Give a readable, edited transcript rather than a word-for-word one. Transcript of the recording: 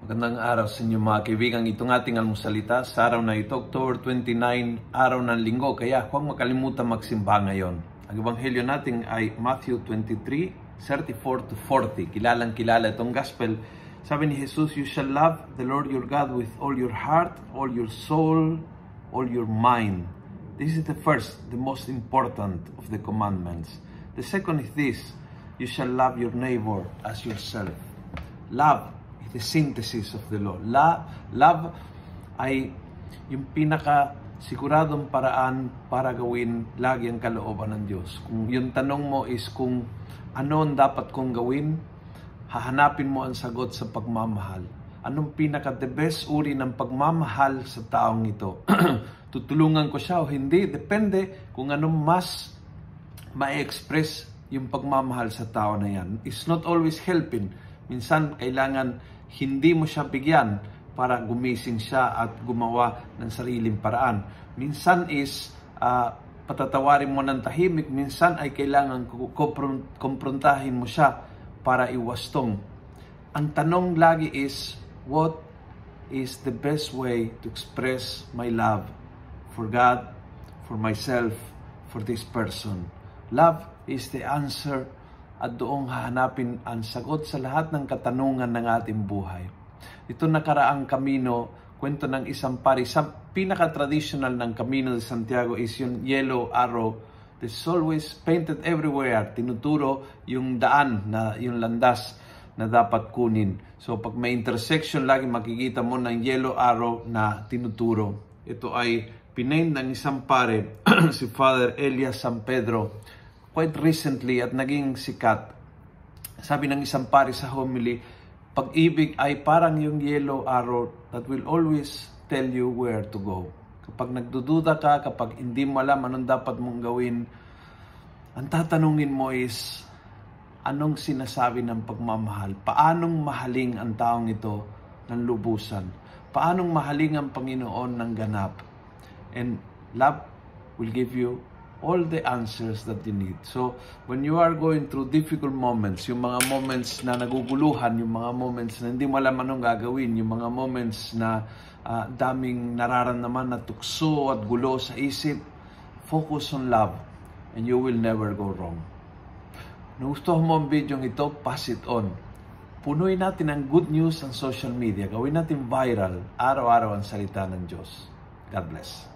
Magandang araw sa inyo mga kaibigan. Itong ating almusalita sa araw na ito, October 29, araw ng linggo. Kaya huwag makalimutan magsimba ngayon. Ang ebanghelyo natin ay Matthew 23, 34 to 40. Kilalang kilala itong gospel. Sabi ni Jesus, "You shall love the Lord your God with all your heart, all your soul, all your mind." This is the first, the most important of the commandments. The second is this, you shall love your neighbor as yourself. Love is the synthesis of the law. Love ay yung pinaka-siguradong paraan para gawin lagi ang kalooban ng Diyos. Kung yung tanong mo is kung ano ang dapat kong gawin, hahanapin mo ang sagot sa pagmamahal. Anong pinaka-the best uri ng pagmamahal sa taong ito? Tutulungan ko siya o hindi? Depende kung anong mas ma-express yung pagmamahal sa tao na yan. It's not always helping. Minsan, kailangan hindi mo siya bigyan para gumising siya at gumawa ng sariling paraan. Minsan is patatawarin mo ng tahimik. Minsan ay kailangan kumprontahin mo siya para iwastong. Ang tanong lagi is, what is the best way to express my love for God, for myself, for this person? Love is the answer at doong hahanapin ang sagot sa lahat ng katanungan ng ating buhay. Ito nakaraang kamino, kwento ng isang pari. Sa pinaka-traditional ng Camino de Santiago is yung yellow arrow that's always painted everywhere. Tinuturo yung daan, yung landas na dapat kunin. So pag may intersection, lagi makikita mo ng yellow arrow na tinuturo. Ito ay pinaint ng isang pare, si Father Elias San Pedro, quite recently at naging sikat. Sabi ng isang pare sa homily, pag-ibig ay parang yung yellow arrow that will always tell you where to go. Kapag nagdududa ka, kapag hindi mo alam anong dapat mong gawin, ang tatanungin mo is, anong sinasabi ng pagmamahal? Paanong mahaling ang taong ito ng lubusan? Paanong mahaling ang Panginoon ng ganap? And love will give you all the answers that you need. So, when you are going through difficult moments, yung mga moments na naguguluhan, yung mga moments na hindi mo alam anong gagawin, yung mga moments na daming nararamdaman na tukso at gulo sa isip, focus on love and you will never go wrong. Nagustuhan mo ang video ito, pass it on. Punuin natin ang good news ang social media. Gawin natin viral, araw-araw ang salita ng Diyos. God bless.